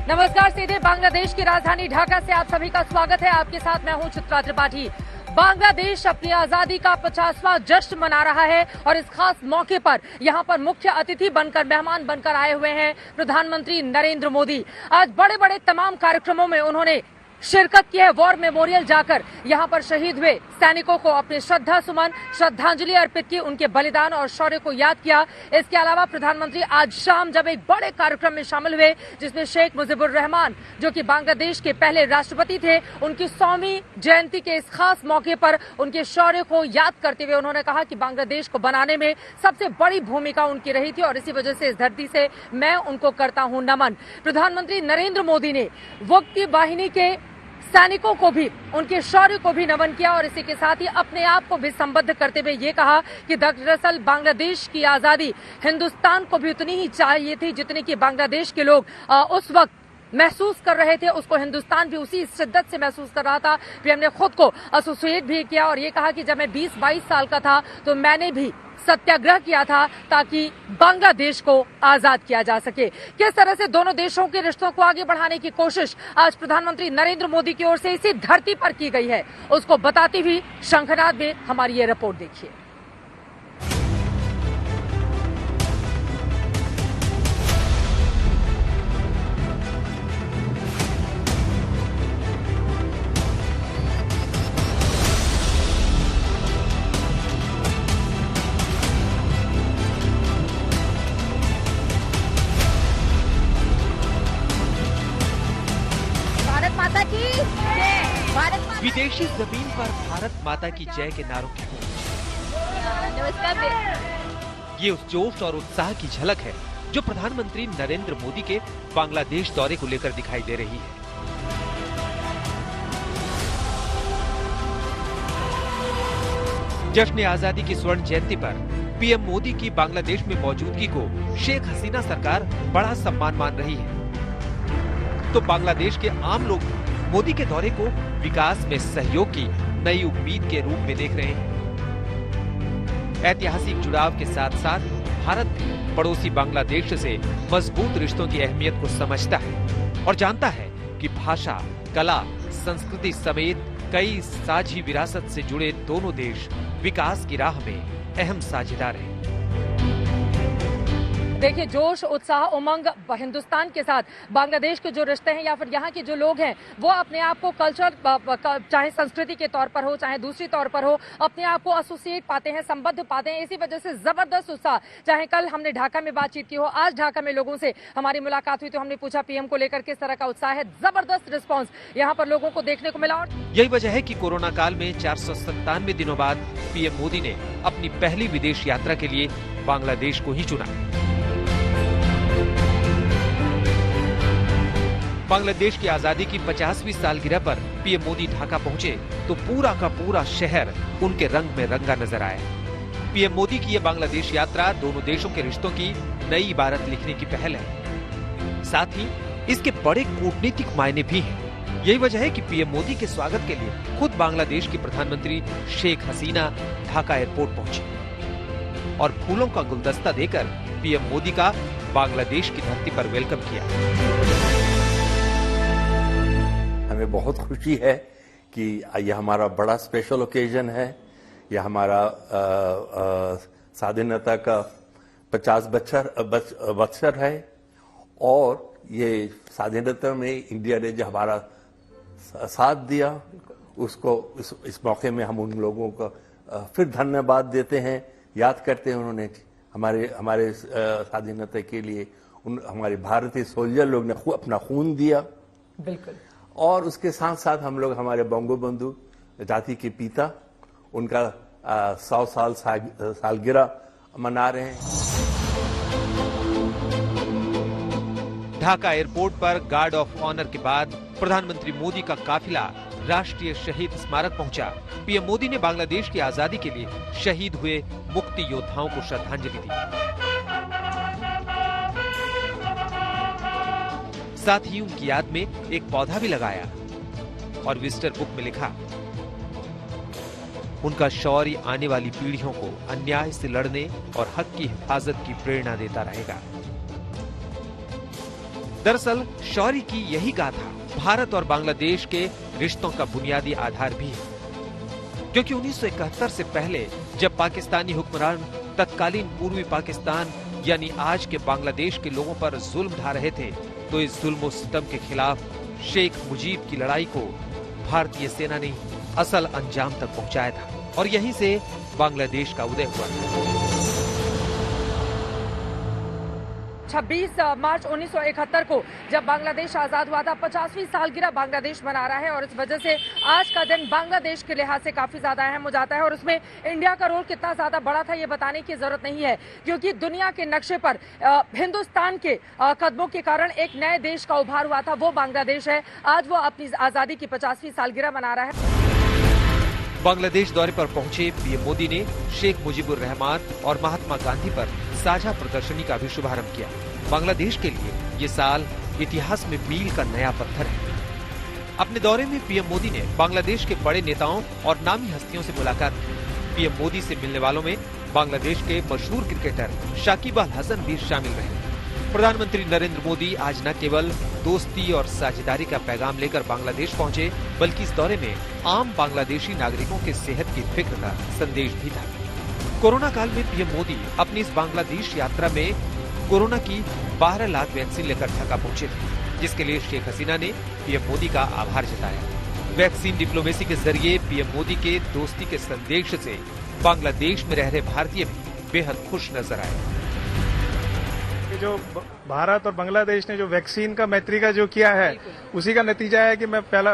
नमस्कार, सीधे बांग्लादेश की राजधानी ढाका से आप सभी का स्वागत है। आपके साथ मैं हूं चित्रा त्रिपाठी। बांग्लादेश अपनी आजादी का 50वां जश्न मना रहा है और इस खास मौके पर यहां पर मुख्य अतिथि बनकर, मेहमान बनकर आए हुए हैं प्रधानमंत्री नरेंद्र मोदी। आज बड़े बड़े तमाम कार्यक्रमों में उन्होंने शिरकत की है। वॉर मेमोरियल जाकर यहां पर शहीद हुए सैनिकों को अपने श्रद्धा सुमन, श्रद्धांजलि अर्पित की, उनके बलिदान और शौर्य को याद किया। इसके अलावा प्रधानमंत्री आज शाम जब एक बड़े कार्यक्रम में शामिल हुए जिसमें शेख मुजीबुर रहमान, जो कि बांग्लादेश के पहले राष्ट्रपति थे, उनकी 100वीं जयंती के इस खास मौके पर उनके शौर्य को याद करते हुए उन्होंने कहा कि बांग्लादेश को बनाने में सबसे बड़ी भूमिका उनकी रही थी और इसी वजह से इस धरती से मैं उनको करता हूं नमन। प्रधानमंत्री नरेंद्र मोदी ने वक्ती वाहिनी के सैनिकों को भी, उनके शौर्य को भी नमन किया और इसी के साथ ही अपने आप को भी संबद्ध करते हुए ये कहा कि दरअसल बांग्लादेश की आजादी हिंदुस्तान को भी उतनी ही चाहिए थी जितनी कि बांग्लादेश के लोग उस वक्त महसूस कर रहे थे। उसको हिंदुस्तान भी उसी शिद्दत से महसूस कर रहा था। पीएम ने खुद को एसोसिएट भी किया और ये कहा कि जब मैं 20-22 साल का था तो मैंने भी सत्याग्रह किया था ताकि बांग्लादेश को आजाद किया जा सके। किस तरह से दोनों देशों के रिश्तों को आगे बढ़ाने की कोशिश आज प्रधानमंत्री नरेंद्र मोदी की ओर से इसी धरती पर की गई है, उसको बताती हुई शंखनाद में हमारी ये रिपोर्ट देखिए। विदेशी जमीन पर भारत माता की जय के नारों की गूंज। ये उस जोश और उत्साह की झलक है जो प्रधानमंत्री नरेंद्र मोदी के बांग्लादेश दौरे को लेकर दिखाई दे रही है। जश्न आजादी की स्वर्ण जयंती पर पीएम मोदी की बांग्लादेश में मौजूदगी को शेख हसीना सरकार बड़ा सम्मान मान रही है, तो बांग्लादेश के आम लोग मोदी के दौरे को विकास में सहयोग की नई उम्मीद के रूप में देख रहे हैं। ऐतिहासिक जुड़ाव के साथ साथ भारत भी पड़ोसी बांग्लादेश से मजबूत रिश्तों की अहमियत को समझता है और जानता है कि भाषा, कला, संस्कृति समेत कई साझी विरासत से जुड़े दोनों देश विकास की राह में अहम साझेदार हैं। देखिए, जोश, उत्साह, उमंग हिंदुस्तान के साथ बांग्लादेश के जो रिश्ते हैं या फिर यहाँ के जो लोग हैं वो अपने आप को कल्चर, चाहे संस्कृति के तौर पर हो चाहे दूसरी तौर पर हो, अपने आप को एसोसिएट पाते हैं, संबद्ध पाते हैं। इसी वजह से जबरदस्त उत्साह, चाहे कल हमने ढाका में बातचीत की हो, आज ढाका में लोगों से हमारी मुलाकात हुई तो हमने पूछा पीएम को लेकर किस तरह का उत्साह है। जबरदस्त रिस्पॉन्स यहाँ पर लोगों को देखने को मिला। और यही वजह है कि कोरोना काल में 497 दिनों बाद पीएम मोदी ने अपनी पहली विदेश यात्रा के लिए बांग्लादेश को ही चुना। बांग्लादेश की आजादी की 50वीं सालगिरह पर पीएम मोदी ढाका पहुंचे तो पूरा का पूरा शहर उनके रंग में रंगा नजर आया। पीएम मोदी की यह बांग्लादेश यात्रा दोनों देशों के रिश्तों की नई इबारत लिखने की पहल है, साथ ही इसके बड़े कूटनीतिक मायने भी हैं। यही वजह है कि पीएम मोदी के स्वागत के लिए खुद बांग्लादेश की प्रधानमंत्री शेख हसीना ढाका एयरपोर्ट पहुंची और फूलों का गुलदस्ता देकर पीएम मोदी का बांग्लादेश की धरती पर वेलकम किया। हमें बहुत खुशी है कि यह हमारा बड़ा स्पेशल ओकेजन है। यह हमारा स्वाधीनता का 50 बच्चर है और ये स्वाधीनता में इंडिया ने जो हमारा साथ दिया उसको इस मौके में हम उन लोगों को फिर धन्यवाद देते हैं, याद करते हैं उन्होंने हमारे स्वाधीनता के लिए हमारे भारतीय सोल्जर लोग ने अपना खून दिया। बिल्कुल। और उसके साथ साथ हम लोग हमारे बंगबंधु जाति के पिता, उनका 100 साल सालगिरह मना रहे हैं। ढाका एयरपोर्ट पर गार्ड ऑफ ऑनर के बाद प्रधानमंत्री मोदी का काफिला राष्ट्रीय शहीद स्मारक पहुंचा। पीएम मोदी ने बांग्लादेश की आजादी के लिए शहीद हुए मुक्ति योद्धाओं को श्रद्धांजलि दी। साथ ही उनकी याद में एक पौधा भी लगाया और विजिटर बुक में लिखा, उनका शौर्य आने वाली पीढ़ियों को अन्याय से लड़ने और हक की हिफाजत की प्रेरणा देता रहेगा। दरअसल शौर्य की यही गाथा भारत और बांग्लादेश के रिश्तों का बुनियादी आधार भी है, क्योंकि 1971 से पहले जब पाकिस्तानी हुक्मरान तत्कालीन पूर्वी पाकिस्तान यानी आज के बांग्लादेश के लोगों पर जुल्म ढा रहे थे, तो इस जुल्म सितम के खिलाफ शेख मुजीब की लड़ाई को भारतीय सेना ने असल अंजाम तक पहुंचाया था और यहीं से बांग्लादेश का उदय हुआ। 26 मार्च 1971 को जब बांग्लादेश आजाद हुआ था, 50वीं सालगिरह बांग्लादेश मना रहा है और इस वजह से आज का दिन बांग्लादेश के लिहाज से काफी ज्यादा अहम हो जाता है। और उसमें इंडिया का रोल कितना ज्यादा बड़ा था ये बताने की जरूरत नहीं है, क्योंकि दुनिया के नक्शे पर हिंदुस्तान के कदमों के कारण एक नए देश का उभार हुआ था, वो बांग्लादेश है। आज वो अपनी आजादी की 50वीं सालगिरह मना रहा है। बांग्लादेश दौरे पर पहुंचे पीएम मोदी ने शेख मुजीबुर रहमान और महात्मा गांधी पर साझा प्रदर्शनी का भी शुभारंभ किया। बांग्लादेश के लिए ये साल इतिहास में मील का नया पत्थर है। अपने दौरे में पीएम मोदी ने बांग्लादेश के बड़े नेताओं और नामी हस्तियों से मुलाकात की। पीएम मोदी से मिलने वालों में बांग्लादेश के मशहूर क्रिकेटर शाकिब अल हसन भी शामिल रहे। प्रधानमंत्री नरेंद्र मोदी आज न केवल दोस्ती और साझेदारी का पैगाम लेकर बांग्लादेश पहुंचे, बल्कि इस दौरे में आम बांग्लादेशी नागरिकों के सेहत की फिक्र का संदेश भी था। कोरोना काल में पीएम मोदी अपनी इस बांग्लादेश यात्रा में कोरोना की 12 लाख वैक्सीन लेकर ढाका पहुंचे थे, जिसके लिए शेख हसीना ने पीएम मोदी का आभार जताया। वैक्सीन डिप्लोमेसी के जरिए पीएम मोदी के दोस्ती के संदेश से बांग्लादेश में रह रहे भारतीय भी बेहद खुश नजर आए। जो भारत और बांग्लादेश ने जो वैक्सीन का मैत्री का जो किया है, उसी का नतीजा है कि मैं पहला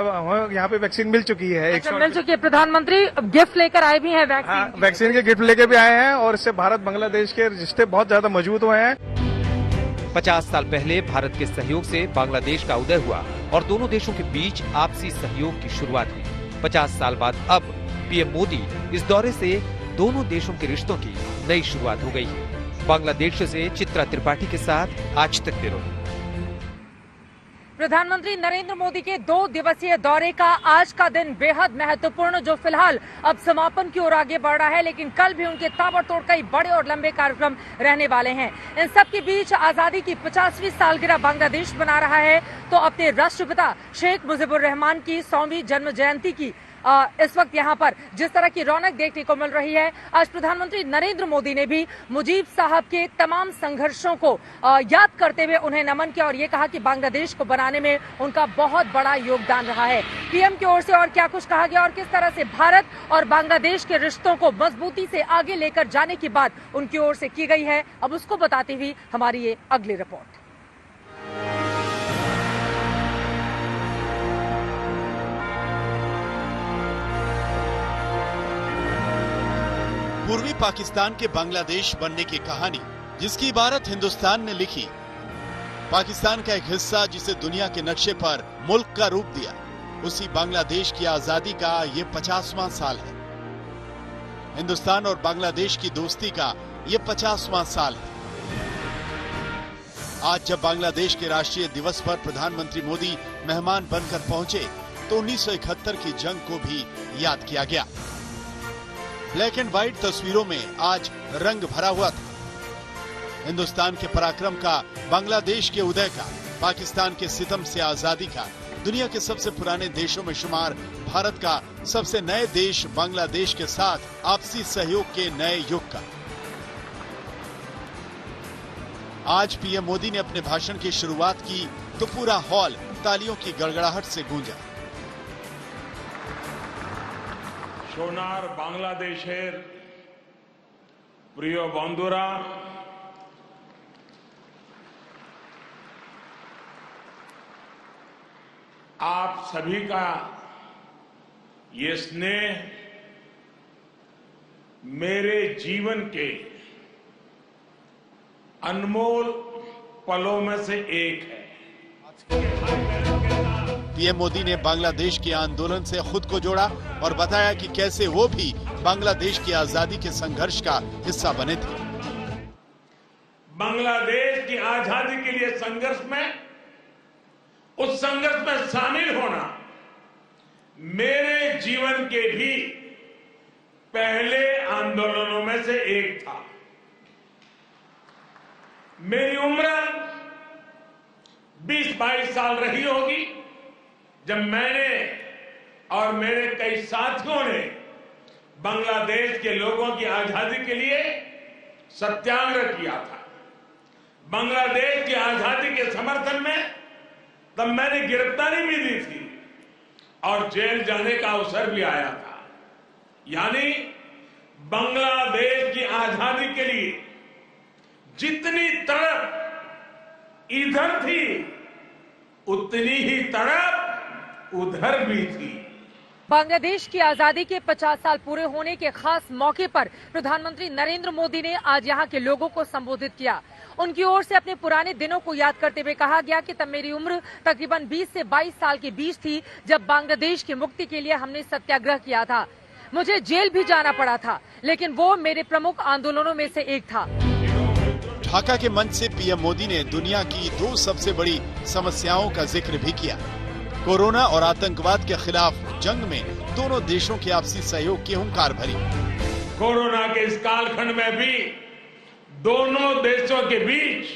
यहाँ पे वैक्सीन मिल चुकी है। मिल चुकी है। प्रधानमंत्री गिफ्ट लेकर आए भी हैं वैक्सीन। हाँ, वैक्सीन के गिफ्ट लेकर भी आए हैं और इससे भारत बांग्लादेश के रिश्ते बहुत ज्यादा मजबूत हुए हैं। 50 साल पहले भारत के सहयोग से बांग्लादेश का उदय हुआ और दोनों देशों के बीच आपसी सहयोग की शुरुआत हुई। 50 साल बाद अब पीएम मोदी इस दौरे से दोनों देशों के रिश्तों की नई शुरुआत हो गई है। बांग्लादेश से चित्रा त्रिपाठी के साथ आज तक ब्यूरो। प्रधानमंत्री नरेंद्र मोदी के 2 दिवसीय दौरे का आज का दिन बेहद महत्वपूर्ण, जो फिलहाल अब समापन की ओर आगे बढ़ रहा है, लेकिन कल भी उनके ताबड़तोड़ कई बड़े और लंबे कार्यक्रम रहने वाले हैं। इन सब के बीच आजादी की 50वीं सालगिरह बांग्लादेश मना रहा है, तो अपने राष्ट्रपिता शेख मुजीबुर रहमान की 100वीं जन्म जयंती की इस वक्त यहाँ पर जिस तरह की रौनक देखने को मिल रही है, आज प्रधानमंत्री नरेंद्र मोदी ने भी मुजीब साहब के तमाम संघर्षों को याद करते हुए उन्हें नमन किया और ये कहा कि बांग्लादेश को बनाने में उनका बहुत बड़ा योगदान रहा है। पीएम की ओर से और क्या कुछ कहा गया और किस तरह से भारत और बांग्लादेश के रिश्तों को मजबूती से आगे लेकर जाने की बात उनकी ओर से की गई है, अब उसको बताती हुई हमारी ये अगली रिपोर्ट। पूर्वी पाकिस्तान के बांग्लादेश बनने की कहानी जिसकी इबारत हिंदुस्तान ने लिखी, पाकिस्तान का एक हिस्सा जिसे दुनिया के नक्शे पर मुल्क का रूप दिया, उसी बांग्लादेश की आजादी का ये 50वां साल है। हिंदुस्तान और बांग्लादेश की दोस्ती का ये 50वां साल है। आज जब बांग्लादेश के राष्ट्रीय दिवस पर प्रधानमंत्री मोदी मेहमान बनकर पहुंचे, तो 1971 की जंग को भी याद किया गया। ब्लैक एंड व्हाइट तस्वीरों में आज रंग भरा हुआ था। हिंदुस्तान के पराक्रम का, बांग्लादेश के उदय का, पाकिस्तान के सितम से आजादी का, दुनिया के सबसे पुराने देशों में शुमार भारत का सबसे नए देश बांग्लादेश के साथ आपसी सहयोग के नए युग का। आज पीएम मोदी ने अपने भाषण की शुरुआत की तो पूरा हॉल तालियों की गड़गड़ाहट से गूंजा। সোনার বাংলাদেশের প্রিয় বন্ধুরা, आप सभी का ये स्नेह मेरे जीवन के अनमोल पलों में से एक है। पीएम मोदी ने बांग्लादेश के आंदोलन से खुद को जोड़ा और बताया कि कैसे वो भी बांग्लादेश की आजादी के संघर्ष का हिस्सा बने थे। बांग्लादेश की आजादी के लिए संघर्ष में, उस संघर्ष में शामिल होना मेरे जीवन के भी पहले आंदोलनों में से एक था। मेरी उम्र 20-22 साल रही होगी जब मैंने और मेरे कई साथियों ने बांग्लादेश के लोगों की आजादी के लिए सत्याग्रह किया था। बांग्लादेश की आजादी के समर्थन में तब मैंने गिरफ्तारी भी दी थी और जेल जाने का अवसर भी आया था। यानी बांग्लादेश की आजादी के लिए जितनी तड़प इधर थी उतनी ही तड़प उधर भी थी। बांग्लादेश की आजादी के 50 साल पूरे होने के खास मौके पर प्रधानमंत्री नरेंद्र मोदी ने आज यहां के लोगों को संबोधित किया। उनकी ओर से अपने पुराने दिनों को याद करते हुए कहा गया कि तब मेरी उम्र तकरीबन 20 से 22 साल के बीच थी जब बांग्लादेश की मुक्ति के लिए हमने सत्याग्रह किया था। मुझे जेल भी जाना पड़ा था, लेकिन वो मेरे प्रमुख आंदोलनों में से एक था। ढाका के मंच से पीएम मोदी ने दुनिया की 2 सबसे बड़ी समस्याओं का जिक्र भी किया। कोरोना और आतंकवाद के खिलाफ जंग में दोनों देशों के आपसी सहयोग की हुंकार भरी। कोरोना के इस कालखंड में भी दोनों देशों के बीच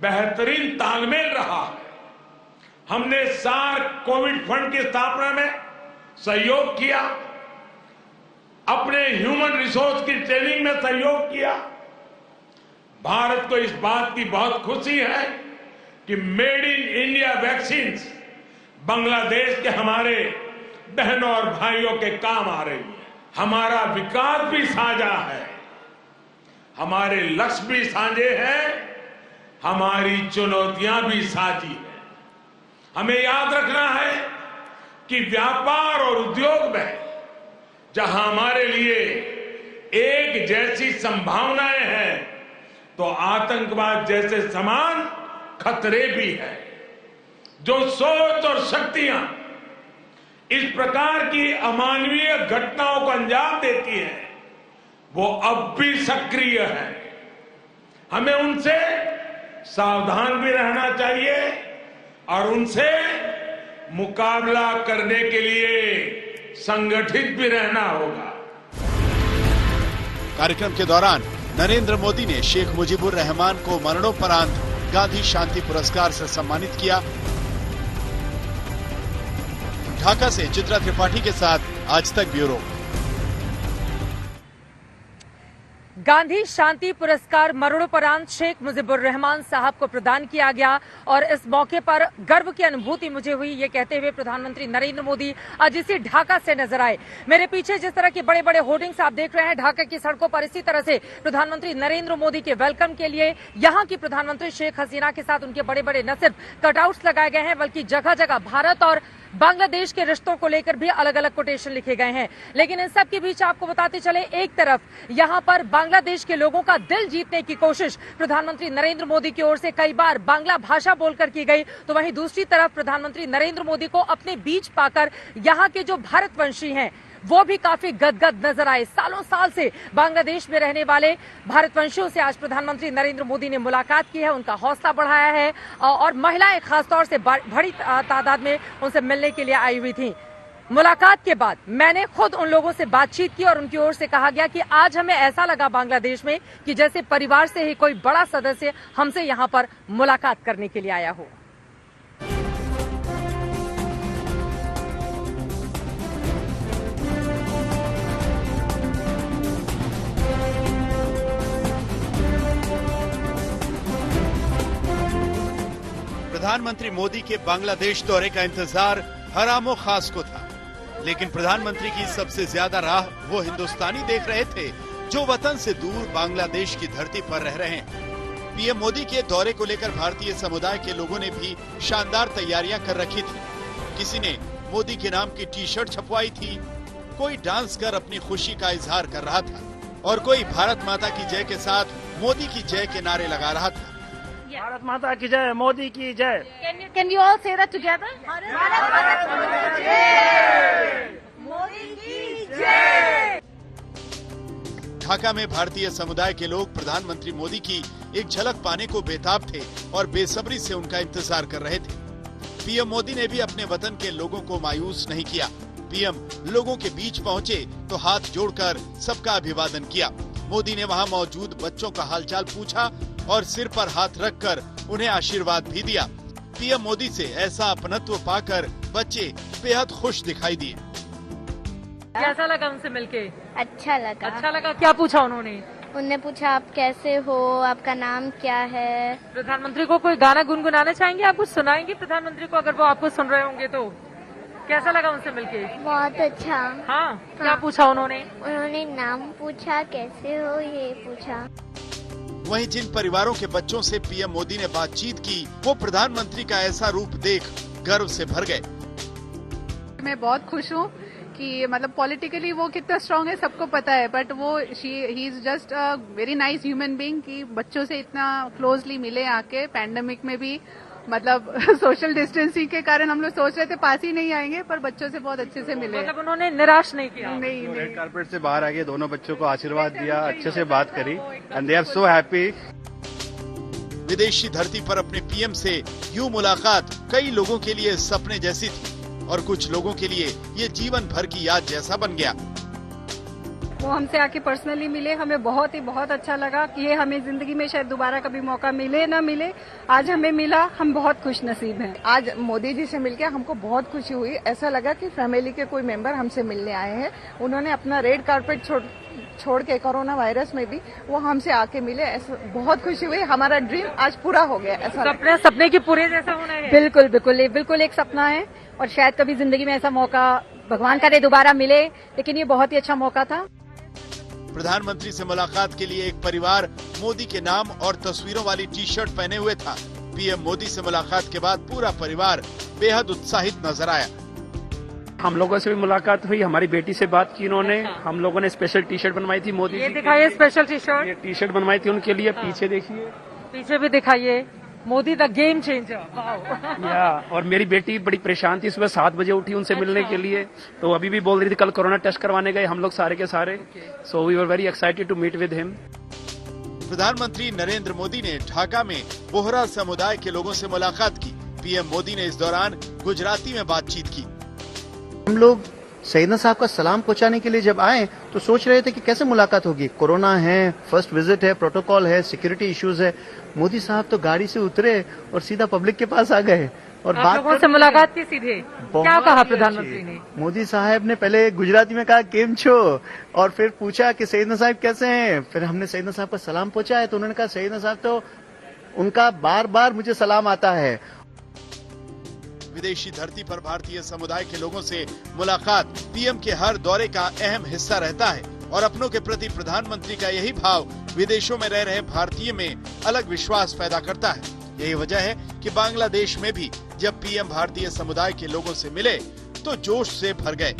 बेहतरीन तालमेल रहा है। हमने सार्क कोविड फंड की स्थापना में सहयोग किया, अपने ह्यूमन रिसोर्स की ट्रेनिंग में सहयोग किया। भारत को इस बात की बहुत खुशी है कि made in India vaccine Bangladesh के हमारे बहनों और भाइयों के काम आ रही है। हमारा विकास भी साझा है, हमारे लक्ष्य भी साझे हैं, हमारी चुनौतियां भी साझी हैं। हमें याद रखना है कि व्यापार और उद्योग में जहां हमारे लिए एक जैसी संभावनाएं हैं, तो आतंकवाद जैसे समान खतरे भी हैं। जो सोच और शक्तियां इस प्रकार की अमानवीय घटनाओं को अंजाम देती हैं, वो अब भी सक्रिय है। हमें उनसे सावधान भी रहना चाहिए और उनसे मुकाबला करने के लिए संगठित भी रहना होगा। कार्यक्रम के दौरान नरेंद्र मोदी ने शेख मुजीबुर रहमान को मरणोपरांत गांधी शांति पुरस्कार से सम्मानित किया। ढाका से चित्रा त्रिपाठी के साथ आज तक ब्यूरो। गांधी शांति पुरस्कार मरणोपरांत शेख मुजीबुर रहमान साहब को प्रदान किया गया और इस मौके पर गर्व की अनुभूति मुझे हुई, ये कहते हुए प्रधानमंत्री नरेंद्र मोदी आज इसी ढाका से नजर आए। मेरे पीछे जिस तरह के बड़े बड़े होर्डिंग्स आप देख रहे हैं ढाका की सड़कों पर, इसी तरह से प्रधानमंत्री नरेंद्र मोदी के वेलकम के लिए यहाँ की प्रधानमंत्री शेख हसीना के साथ उनके बड़े बड़े न सिर्फ कटआउट्स लगाए गए हैं, बल्कि जगह जगह भारत और बांग्लादेश के रिश्तों को लेकर भी अलग अलग कोटेशन लिखे गए हैं। लेकिन इन सब के बीच आपको बताते चले, एक तरफ यहां पर बांग्लादेश के लोगों का दिल जीतने की कोशिश प्रधानमंत्री नरेंद्र मोदी की ओर से कई बार बांग्ला भाषा बोलकर की गई, तो वहीं दूसरी तरफ प्रधानमंत्री नरेंद्र मोदी को अपने बीच पाकर यहां के जो भारतवंशी हैं वो भी काफी गदगद नजर आए। सालों साल से बांग्लादेश में रहने वाले भारतवंशियों से आज प्रधानमंत्री नरेंद्र मोदी ने मुलाकात की है, उनका हौसला बढ़ाया है और महिलाएं खासतौर से बड़ी तादाद में उनसे मिलने के लिए आई हुई थी। मुलाकात के बाद मैंने खुद उन लोगों से बातचीत की और उनकी ओर से कहा गया कि आज हमें ऐसा लगा बांग्लादेश में कि जैसे परिवार से ही कोई बड़ा सदस्य हमसे यहाँ पर मुलाकात करने के लिए आया हो। प्रधानमंत्री मोदी के बांग्लादेश दौरे का इंतजार हर आमो खास को था, लेकिन प्रधानमंत्री की सबसे ज्यादा राह वो हिंदुस्तानी देख रहे थे जो वतन से दूर बांग्लादेश की धरती पर रह रहे हैं। पीएम मोदी के दौरे को लेकर भारतीय समुदाय के लोगों ने भी शानदार तैयारियां कर रखी थी। किसी ने मोदी के नाम की टी शर्ट छपवाई थी, कोई डांस कर अपनी खुशी का इजहार कर रहा था और कोई भारत माता की जय के साथ मोदी की जय के नारे लगा रहा था। भारत माता की जय, मोदी की जय। Can you all say that together? Bharat माता की जय, मोदी की जय। ढाका में भारतीय समुदाय के लोग प्रधानमंत्री मोदी की एक झलक पाने को बेताब थे और बेसब्री से उनका इंतजार कर रहे थे। पीएम मोदी ने भी अपने वतन के लोगों को मायूस नहीं किया। पीएम लोगों के बीच पहुंचे तो हाथ जोड़कर सबका अभिवादन किया। मोदी ने वहां मौजूद बच्चों का हालचाल पूछा और सिर पर हाथ रखकर उन्हें आशीर्वाद भी दिया। पीएम मोदी से ऐसा अपनत्व पाकर बच्चे बेहद खुश दिखाई दिए। कैसा लगा उनसे मिलके? अच्छा लगा। अच्छा लगा। क्या पूछा उन्होंने? उनने पूछा आप कैसे हो, आपका नाम क्या है। प्रधानमंत्री को कोई गाना गुनगुनाना चाहेंगे? आप कुछ सुनाएंगे प्रधानमंत्री को, अगर वो आपको सुन रहे होंगे तो? कैसा लगा उनसे मिलके? बहुत अच्छा। हाँ, क्या पूछा उन्होंने? उन्होंने नाम पूछा, कैसे हो ये पूछा। वहीं जिन परिवारों के बच्चों से पीएम मोदी ने बातचीत की, वो प्रधानमंत्री का ऐसा रूप देख गर्व से भर गए। मैं बहुत खुश हूँ कि मतलब पॉलिटिकली वो कितना स्ट्रांग है सबको पता है, बट वो he is just a very nice human being कि बच्चों से इतना क्लोजली मिले आके। पैंडेमिक में भी मतलब सोशल डिस्टेंसिंग के कारण हम लोग सोच रहे थे पास ही नहीं आएंगे, पर बच्चों से बहुत अच्छे से मिले। मतलब उन्होंने निराश नहीं किया? नहीं। रेड कारपेट से बाहर आके दोनों बच्चों को आशीर्वाद दिया, अच्छे से बात करी and they are so happy. विदेशी धरती पर अपने पीएम से यूं मुलाकात कई लोगों के लिए सपने जैसी थी और कुछ लोगों के लिए ये जीवन भर की याद जैसा बन गया। वो हमसे आके पर्सनली मिले, हमें बहुत अच्छा लगा कि ये हमें जिंदगी में शायद दोबारा कभी मौका मिले ना मिले, आज हमें मिला। हम बहुत खुश नसीब हैं। आज मोदी जी से मिलकर हमको बहुत खुशी हुई। ऐसा लगा कि फैमिली के कोई मेंबर हमसे मिलने आए हैं। उन्होंने अपना रेड कारपेट छोड़ के कोरोना वायरस में भी वो हमसे आके मिले। ऐसा बहुत खुशी हुई। हमारा ड्रीम आज पूरा हो गया। ऐसा सपने की पूरे जैसा होना है। बिल्कुल एक सपना है और शायद कभी जिंदगी में ऐसा मौका भगवान करे दोबारा मिले, लेकिन ये बहुत ही अच्छा मौका था। प्रधानमंत्री से मुलाकात के लिए एक परिवार मोदी के नाम और तस्वीरों वाली टी शर्ट पहने हुए था। पीएम मोदी से मुलाकात के बाद पूरा परिवार बेहद उत्साहित नजर आया। हम लोगों से भी मुलाकात हुई, हमारी बेटी से बात की इन्होंने। हम लोगों ने स्पेशल टी शर्ट बनवाई थी मोदी ये दिखाइए स्पेशल टी शर्ट। ये टी शर्ट बनवाई थी उनके लिए। पीछे देखिए, पीछे भी दिखाइए। Modi the game changer. या और मेरी बेटी बड़ी परेशान थी, सुबह 7 बजे उठी उनसे मिलने के लिए, तो अभी भी बोल रही थी कल कोरोना टेस्ट करवाने गए हम लोग सारे के सारे। So we were very excited to meet with him. प्रधानमंत्री नरेंद्र मोदी ने ढाका में बोहरा समुदाय के लोगों से मुलाकात की। पीएम मोदी ने इस दौरान गुजराती में बातचीत की। हम लोग सैयदना साहब का सलाम पहुंचाने के लिए जब आए तो सोच रहे थे कि कैसे मुलाकात होगी। कोरोना है, फर्स्ट विजिट है, प्रोटोकॉल है, सिक्योरिटी इश्यूज है। मोदी साहब तो गाड़ी से उतरे और सीधा पब्लिक के पास आ गए और बात से मुलाकात की सीधे। क्या कहा प्रधानमंत्री ने? मोदी साहब ने पहले गुजराती में कहा केम छो और फिर पूछा कि सैयदना साहब कैसे हैं। फिर हमने सैयदना साहब का सलाम पहुंचाया तो उन्होंने कहा सैयदना साहब तो उनका बार बार मुझे सलाम आता है। विदेशी धरती पर भारतीय समुदाय के लोगों से मुलाकात पीएम के हर दौरे का अहम हिस्सा रहता है और अपनों के प्रति प्रधानमंत्री का यही भाव विदेशों में रह रहे भारतीय में अलग विश्वास पैदा करता है। यही वजह है कि बांग्लादेश में भी जब पीएम भारतीय समुदाय के लोगों से मिले तो जोश से भर गए।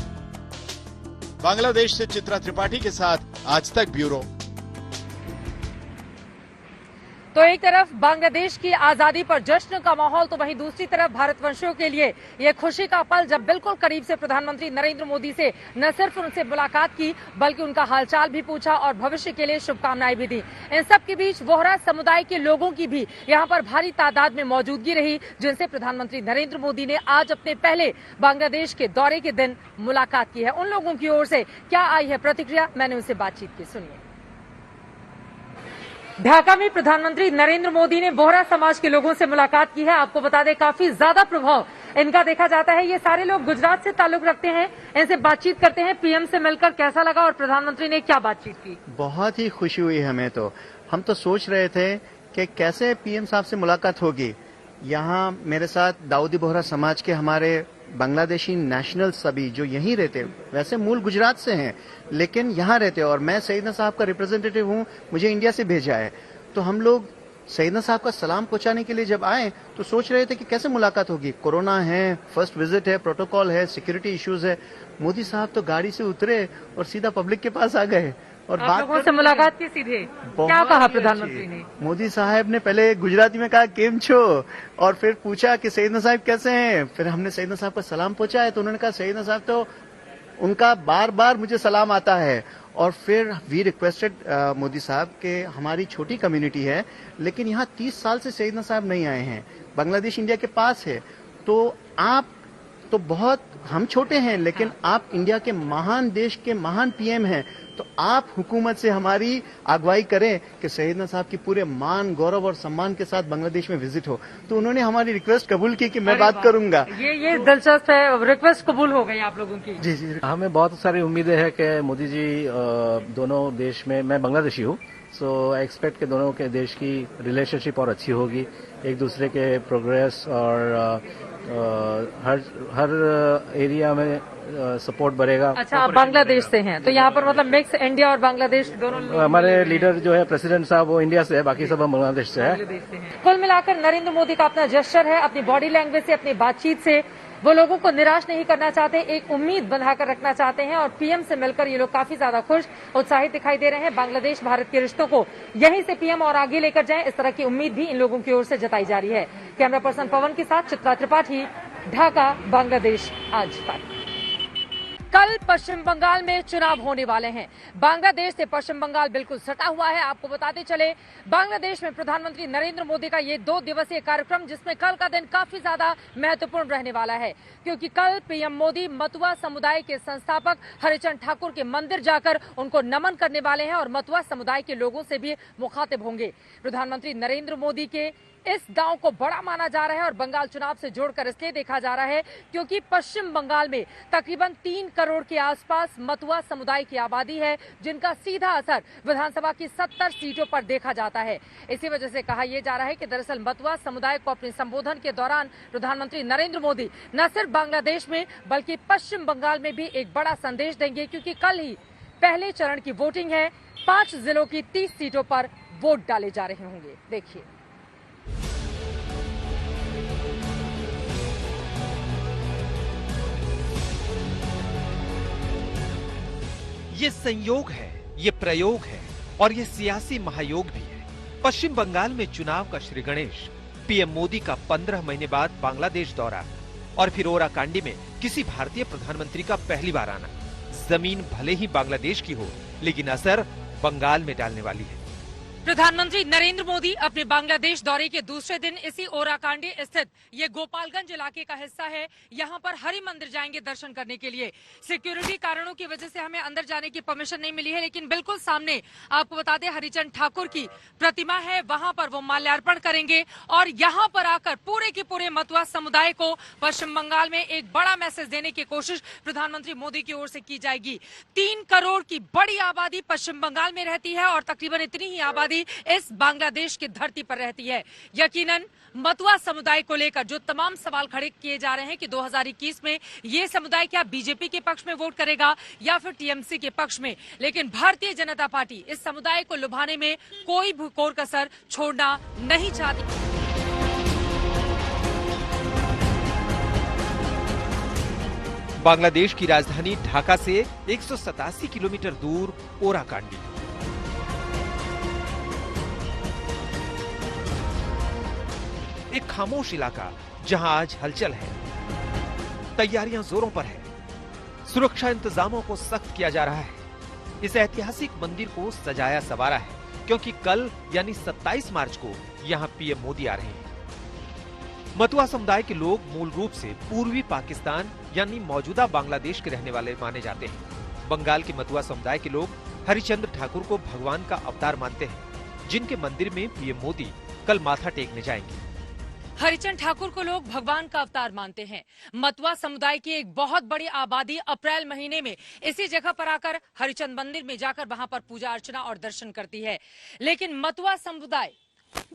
बांग्लादेश से चित्रा त्रिपाठी के साथ आज तक ब्यूरो। तो एक तरफ बांग्लादेश की आजादी पर जश्न का माहौल, तो वहीं दूसरी तरफ भारतवंशियों के लिए ये खुशी का पल जब बिल्कुल करीब से प्रधानमंत्री नरेंद्र मोदी से न सिर्फ उनसे मुलाकात की बल्कि उनका हालचाल भी पूछा और भविष्य के लिए शुभकामनाएं भी दी। इन सब के बीच बोहरा समुदाय के लोगों की भी यहाँ पर भारी तादाद में मौजूदगी रही, जिनसे प्रधानमंत्री नरेंद्र मोदी ने आज अपने पहले बांग्लादेश के दौरे के दिन मुलाकात की है। उन लोगों की ओर से क्या आई है प्रतिक्रिया, मैंने उनसे बातचीत की, सुनिए। ढाका में प्रधानमंत्री नरेंद्र मोदी ने बोहरा समाज के लोगों से मुलाकात की है। आपको बता दें काफी ज्यादा प्रभाव इनका देखा जाता है। ये सारे लोग गुजरात से ताल्लुक रखते हैं, इनसे बातचीत करते हैं। पीएम से मिलकर कैसा लगा और प्रधानमंत्री ने क्या बातचीत की? बहुत ही खुशी हुई हमें तो। हम तो सोच रहे थे कि कैसे पीएम साहब से मुलाकात होगी। यहाँ मेरे साथ दाऊदी बोहरा समाज के हमारे बांग्लादेशी नेशनल सभी जो यहीं रहते, वैसे मूल गुजरात से हैं लेकिन यहाँ रहते, और मैं सैयदना साहब का रिप्रेजेंटेटिव हूँ, मुझे इंडिया से भेजा है। तो हम लोग सैयदना साहब का सलाम पहुंचाने के लिए जब आए तो सोच रहे थे कि कैसे मुलाकात होगी। कोरोना है, फर्स्ट विजिट है, प्रोटोकॉल है, सिक्योरिटी इश्यूज है। मोदी साहब तो गाड़ी से उतरे और सीधा पब्लिक के पास आ गए और बात से मुलाकात की सीधे। क्या कहा प्रधानमंत्री ने? मोदी साहब ने पहले गुजराती में कहा केम छो और फिर पूछा कि सैयदना साहब कैसे हैं। फिर हमने सैयदना साहब का सलाम पहुंचाया तो उन्होंने कहा सैयदना साहब तो उनका बार बार मुझे सलाम आता है। और फिर वी रिक्वेस्टेड मोदी साहब के हमारी छोटी कम्युनिटी है लेकिन यहाँ 30 साल से सैयदना साहब नहीं आए हैं, बांग्लादेश इंडिया के पास है, तो आप तो बहुत हम छोटे हैं, लेकिन आप इंडिया के महान देश के महान पीएम हैं, तो आप हुकूमत से हमारी अगुवाई करें कि सैयदना साहब की पूरे मान, गौरव और सम्मान के साथ बांग्लादेश में विजिट हो। तो उन्होंने हमारी रिक्वेस्ट कबूल की कि मैं बात करूंगा। ये दिलचस्प है, रिक्वेस्ट कबूल हो गई आप लोगों की। जी जी, हमें बहुत सारी उम्मीदें हैं कि मोदी जी दोनों देश में, मैं बांग्लादेशी हूँ, सो आई एक्सपेक्ट कि दोनों के देश की रिलेशनशिप और अच्छी होगी, एक दूसरे के प्रोग्रेस और हर एरिया में सपोर्ट बढ़ेगा। अच्छा, आप बांग्लादेश से हैं, तो यहाँ पर मतलब मिक्स इंडिया और बांग्लादेश दोनों। हमारे लीडर जो है प्रेसिडेंट साहब, वो इंडिया से है, बाकी सब हम बांग्लादेश से है। कुल मिलाकर नरेंद्र मोदी का अपना जेस्चर है, अपनी बॉडी लैंग्वेज से, अपनी बातचीत से वो लोगों को निराश नहीं करना चाहते, एक उम्मीद बनाकर रखना चाहते हैं। और पीएम से मिलकर ये लोग काफी ज्यादा खुश, उत्साहित दिखाई दे रहे हैं। बांग्लादेश भारत के रिश्तों को यहीं से पीएम और आगे लेकर जाएं, इस तरह की उम्मीद भी इन लोगों की ओर से जताई जा रही है। कैमरा पर्सन पवन के साथ चित्रा त्रिपाठी, ढाका, बांग्लादेश आज तक। कल पश्चिम बंगाल में चुनाव होने वाले हैं। बांग्लादेश से पश्चिम बंगाल बिल्कुल सटा हुआ है। आपको बताते चले, बांग्लादेश में प्रधानमंत्री नरेंद्र मोदी का ये 2 दिवसीय कार्यक्रम, जिसमें कल का दिन काफी ज्यादा महत्वपूर्ण रहने वाला है, क्योंकि कल पीएम मोदी मतुआ समुदाय के संस्थापक हरिचंद ठाकुर के मंदिर जाकर उनको नमन करने वाले हैं और मतुआ समुदाय के लोगों से भी मुखातिब होंगे। प्रधानमंत्री नरेंद्र मोदी के इस गांव को बड़ा माना जा रहा है और बंगाल चुनाव से जोड़कर इसलिए देखा जा रहा है क्योंकि पश्चिम बंगाल में तकरीबन 3 करोड़ के आसपास मतुआ समुदाय की आबादी है, जिनका सीधा असर विधानसभा की 70 सीटों पर देखा जाता है। इसी वजह से कहा यह जा रहा है कि दरअसल मतुआ समुदाय को अपने संबोधन के दौरान प्रधानमंत्री नरेंद्र मोदी न सिर्फ बांग्लादेश में बल्कि पश्चिम बंगाल में भी एक बड़ा संदेश देंगे, क्योंकि कल ही पहले चरण की वोटिंग है। 5 जिलों की 30 सीटों पर वोट डाले जा रहे होंगे। देखिए, ये संयोग है, ये प्रयोग है और ये सियासी महायोग भी है। पश्चिम बंगाल में चुनाव का श्री गणेश, पीएम मोदी का 15 महीने बाद बांग्लादेश दौरा और फिर ओराकांडी में किसी भारतीय प्रधानमंत्री का पहली बार आना। जमीन भले ही बांग्लादेश की हो, लेकिन असर बंगाल में डालने वाली है। प्रधानमंत्री नरेंद्र मोदी अपने बांग्लादेश दौरे के दूसरे दिन इसी ओराकांडी स्थित ये गोपालगंज इलाके का हिस्सा है। यहाँ पर हरि मंदिर जाएंगे दर्शन करने के लिए। सिक्योरिटी कारणों की वजह से हमें अंदर जाने की परमिशन नहीं मिली है, लेकिन बिल्कुल सामने आपको बता दें हरिचंद ठाकुर की प्रतिमा है, वहाँ पर वो माल्यार्पण करेंगे और यहाँ पर आकर पूरे के पूरे मतुआ समुदाय को पश्चिम बंगाल में एक बड़ा मैसेज देने की कोशिश प्रधानमंत्री मोदी की ओर से की जाएगी। 3 करोड़ की बड़ी आबादी पश्चिम बंगाल में रहती है और तकरीबन इतनी ही आबादी इस बांग्लादेश की धरती पर रहती है। यकीनन मतुआ समुदाय को लेकर जो तमाम सवाल खड़े किए जा रहे हैं कि 2021 में ये समुदाय क्या बीजेपी के पक्ष में वोट करेगा या फिर टीएमसी के पक्ष में, लेकिन भारतीय जनता पार्टी इस समुदाय को लुभाने में कोई भी कोर कसर छोड़ना नहीं चाहती। बांग्लादेश की राजधानी ढाका से 187 किलोमीटर दूर ओराकांडी। एक खामोश इलाका जहां आज हलचल है। तैयारियां जोरों पर है, सुरक्षा इंतजामों को सख्त किया जा रहा है। इस ऐतिहासिक मंदिर को सजाया संवारा है क्योंकि कल यानी 27 मार्च को यहां पीएम मोदी आ रहे हैं। मतुआ समुदाय के लोग मूल रूप से पूर्वी पाकिस्तान यानी मौजूदा बांग्लादेश के रहने वाले माने जाते हैं। बंगाल के मतुआ समुदाय के लोग हरिचंद ठाकुर को भगवान का अवतार मानते हैं, जिनके मंदिर में पीएम मोदी कल माथा टेकने जाएंगे। हरिचंद ठाकुर को लोग भगवान का अवतार मानते हैं। मतुआ समुदाय की एक बहुत बड़ी आबादी अप्रैल महीने में इसी जगह पर आकर हरिचंद मंदिर में जाकर वहां पर पूजा अर्चना और दर्शन करती है। लेकिन मतुआ समुदाय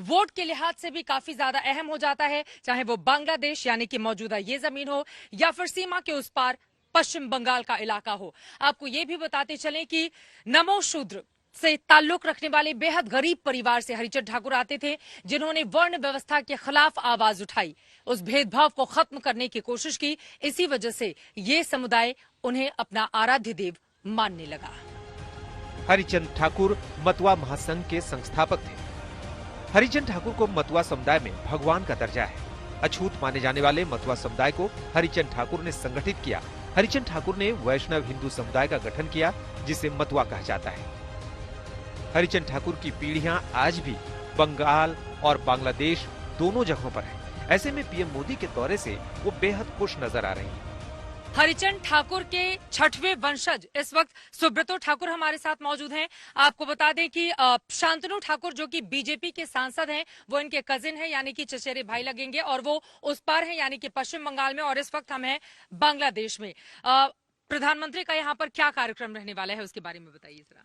वोट के लिहाज से भी काफी ज्यादा अहम हो जाता है, चाहे वो बांग्लादेश यानी कि मौजूदा ये जमीन हो या फिर सीमा के उस पार पश्चिम बंगाल का इलाका हो। आपको ये भी बताते चलें कि नमो शूद्र से ताल्लुक रखने वाले बेहद गरीब परिवार से हरिचंद ठाकुर आते थे, जिन्होंने वर्ण व्यवस्था के खिलाफ आवाज उठाई, उस भेदभाव को खत्म करने की कोशिश की। इसी वजह से ये समुदाय उन्हें अपना आराध्य देव मानने लगा। हरिचंद ठाकुर मतुआ महासंघ के संस्थापक थे। हरिचंद ठाकुर को मतुआ समुदाय में भगवान का दर्जा है। अछूत माने जाने वाले मतुआ समुदाय को हरिचंद ठाकुर ने संगठित किया। हरिचंद ठाकुर ने वैष्णव हिंदू समुदाय का गठन किया, जिसे मतुआ कहा जाता है। हरिचंद ठाकुर की पीढ़ियां आज भी बंगाल और बांग्लादेश दोनों जगहों पर है। ऐसे में पीएम मोदी के दौरे से वो बेहद खुश नजर आ रही हैं। हरिचंद ठाकुर के 6वें वंशज इस वक्त सुब्रतो ठाकुर हमारे साथ मौजूद हैं। आपको बता दें कि शांतनु ठाकुर जो कि बीजेपी के सांसद हैं, वो इनके कजिन हैं, यानी कि चचेरे भाई लगेंगे, और वो उस पार हैं यानी कि पश्चिम बंगाल में, और इस वक्त हम हैं बांग्लादेश में। प्रधानमंत्री का यहाँ पर क्या कार्यक्रम रहने वाला है, उसके बारे में बताइए जरा।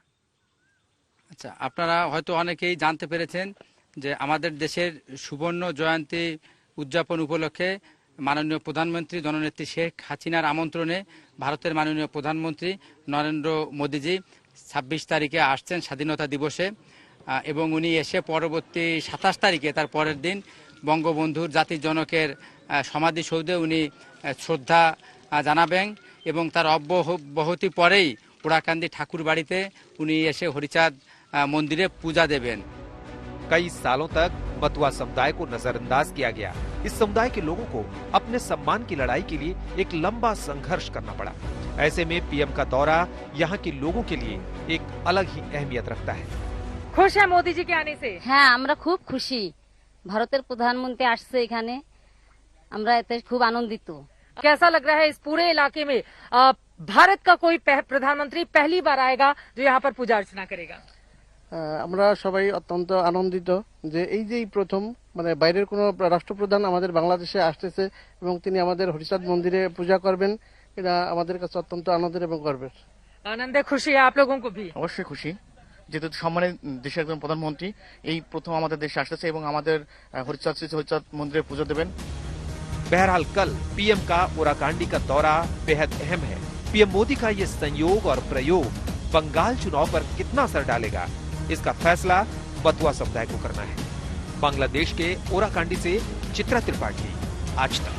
আচ্ছা, আপনারা হয়তো অনেকেই জানতে পেরেছেন যে আমাদের দেশের সুবর্ণ জয়ন্তী উদযাপন উপলক্ষে মাননীয় প্রধানমন্ত্রী জননেত্রী শেখ হাসিনার আমন্ত্রণে ভারতের মাননীয় প্রধানমন্ত্রী নরেন্দ্র মোদীজি 26 তারিখে আসছেন স্বাধীনতা দিবসে, এবং উনি এসে পরবর্তী 27 তারিখে তার পরের দিন বঙ্গবন্ধুর জাতির জনকের সমাধিসৌধে উনি শ্রদ্ধা জানাবেন এবং তার অব্যাহতি পরেই ওড়াকান্দি ঠাকুর বাড়িতে উনি এসে হরিচাঁদ मंदिरे पूजा देवेन। कई सालों तक मतुआ समुदाय को नजरअंदाज किया गया। इस समुदाय के लोगों को अपने सम्मान की लड़ाई के लिए एक लंबा संघर्ष करना पड़ा। ऐसे में पीएम का दौरा यहाँ के लोगों के लिए एक अलग ही अहमियत रखता है। खुश है मोदी जी के आने से? हाँ, আমরা খুব খুশি। ভারতের প্রধানমন্ত্রী আসছে এখানে, আমরা এতে খুব আনন্দিত। कैसा लग रहा है इस पूरे इलाके में भारत का कोई प्रधानमंत्री पहली बार आएगा जो यहाँ पर पूजा अर्चना करेगा? আমরা সবাই অত্যন্ত আনন্দিত যে এই যে প্রথম মানে বাইরের কোনো রাষ্ট্রপ্রধান আমাদের বাংলাদেশে আসতেছে এবং তিনি আমাদের হরিচাঁদ মন্দিরে পূজা করবেন, এটা আমাদের কাছে অত্যন্ত আনন্দের এবং গর্বের। आनंद है, खुशी है आप लोगों को भी? অবশ্যই খুশি, যেহেতু সম্মানের দেশের একজন প্রধানমন্ত্রী এই প্রথম আমাদের দেশে আসতেছে এবং আমাদের হরিচাঁদ মন্দিরে পুজো দেবেন। बहरहाल कल पीएम का ओराकांडी का दौरा बेहद अहम है। पीएम मोदी का ये संयोग और प्रयोग बंगाल चुनाव पर कितना असर डालेगा, इसका फैसला मतुआ समुदाय को करना है। बांग्लादेश के ओराकांडी से चित्रा त्रिपाठी, आज तक।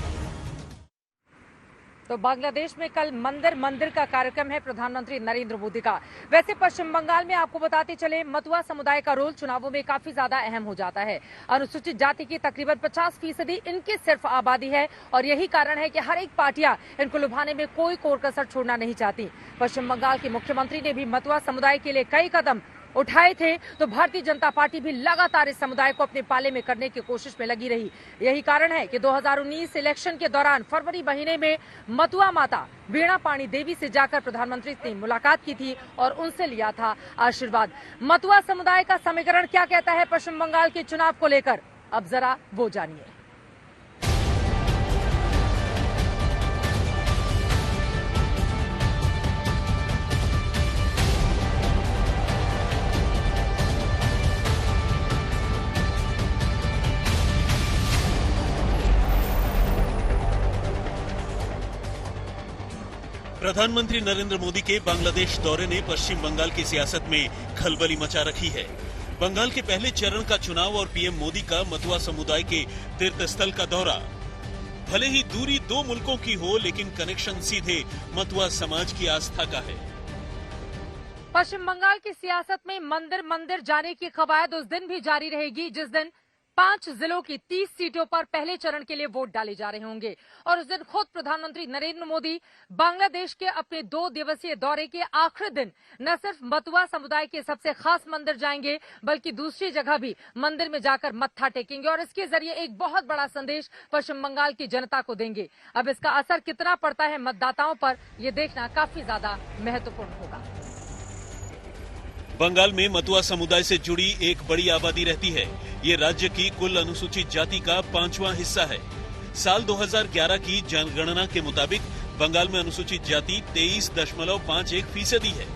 तो बांग्लादेश में कल मंदिर का कार्यक्रम है प्रधानमंत्री नरेंद्र मोदी का। वैसे पश्चिम बंगाल में आपको बताते चले मतुआ समुदाय का रोल चुनावों में काफी ज्यादा अहम हो जाता है। अनुसूचित जाति की तकरीबन 50% इनकी सिर्फ आबादी है, और यही कारण है कि हर एक पार्टियां इनको लुभाने में कोई कोर कसर छोड़ना नहीं चाहती। पश्चिम बंगाल के मुख्यमंत्री ने भी मतुआ समुदाय के लिए कई कदम उठाए थे, तो भारतीय जनता पार्टी भी लगातार इस समुदाय को अपने पाले में करने की कोशिश में लगी रही। यही कारण है कि 2019 इलेक्शन के दौरान फरवरी महीने में मतुआ माता वीणा पानी देवी से जाकर प्रधानमंत्री ने मुलाकात की थी और उनसे लिया था आशीर्वाद। मतुआ समुदाय का समीकरण क्या कहता है पश्चिम बंगाल के चुनाव को लेकर, अब जरा वो जानिए। प्रधानमंत्री नरेंद्र मोदी के बांग्लादेश दौरे ने पश्चिम बंगाल की सियासत में खलबली मचा रखी है। बंगाल के पहले चरण का चुनाव और पीएम मोदी का मतुआ समुदाय के तीर्थ स्थल का दौरा, भले ही दूरी दो मुल्कों की हो, लेकिन कनेक्शन सीधे मतुआ समाज की आस्था का है। पश्चिम बंगाल की सियासत में मंदिर जाने की कवायद उस दिन भी जारी रहेगी जिस दिन 5 जिलों की 30 सीटों पर पहले चरण के लिए वोट डाले जा रहे होंगे, और उस दिन खुद प्रधानमंत्री नरेंद्र मोदी बांग्लादेश के अपने 2 दिवसीय दौरे के आखिरी दिन न सिर्फ मतुआ समुदाय के सबसे खास मंदिर जाएंगे, बल्कि दूसरी जगह भी मंदिर में जाकर मत्था टेकेंगे और इसके जरिए एक बहुत बड़ा संदेश पश्चिम बंगाल की जनता को देंगे। अब इसका असर कितना पड़ता है मतदाताओं पर, ये देखना काफी ज्यादा महत्वपूर्ण होगा। बंगाल में मतुआ समुदाय से जुड़ी एक बड़ी आबादी रहती है। ये राज्य की कुल अनुसूचित जाति का 5वां हिस्सा है। साल 2011 की जनगणना के मुताबिक बंगाल में अनुसूचित जाति 23.51% है।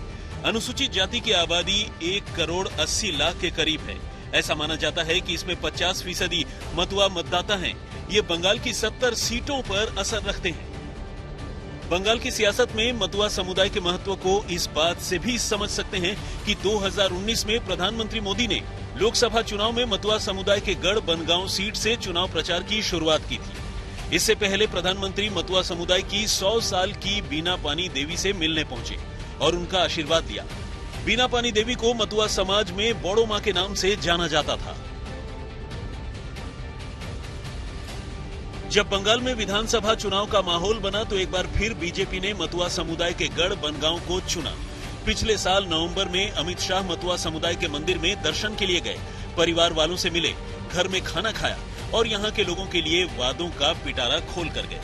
अनुसूचित जाति की आबादी 1 करोड़ 80 लाख के करीब है। ऐसा माना जाता है कि इसमें 50% मतुआ मतदाता हैं। ये बंगाल की 70 सीटों पर असर रखते हैं। बंगाल की सियासत में मतुआ समुदाय के महत्व को इस बात से भी समझ सकते हैं कि 2019 में प्रधानमंत्री मोदी ने लोकसभा चुनाव में मतुआ समुदाय के गढ़ बनगांव सीट से चुनाव प्रचार की शुरुआत की थी। इससे पहले प्रधानमंत्री मतुआ समुदाय की 100 साल की बीना पानी देवी से मिलने पहुंचे और उनका आशीर्वाद लिया। बीना पानी देवी को मतुआ समाज में बोड़ो मां के नाम से जाना जाता था। जब बंगाल में विधानसभा चुनाव का माहौल बना तो एक बार फिर बीजेपी ने मतुआ समुदाय के गढ़ बनगांव को चुना। पिछले साल नवंबर में अमित शाह मतुआ समुदाय के मंदिर में दर्शन के लिए गए, परिवार वालों से मिले, घर में खाना खाया और यहाँ के लोगों के लिए वादों का पिटारा खोल कर गए।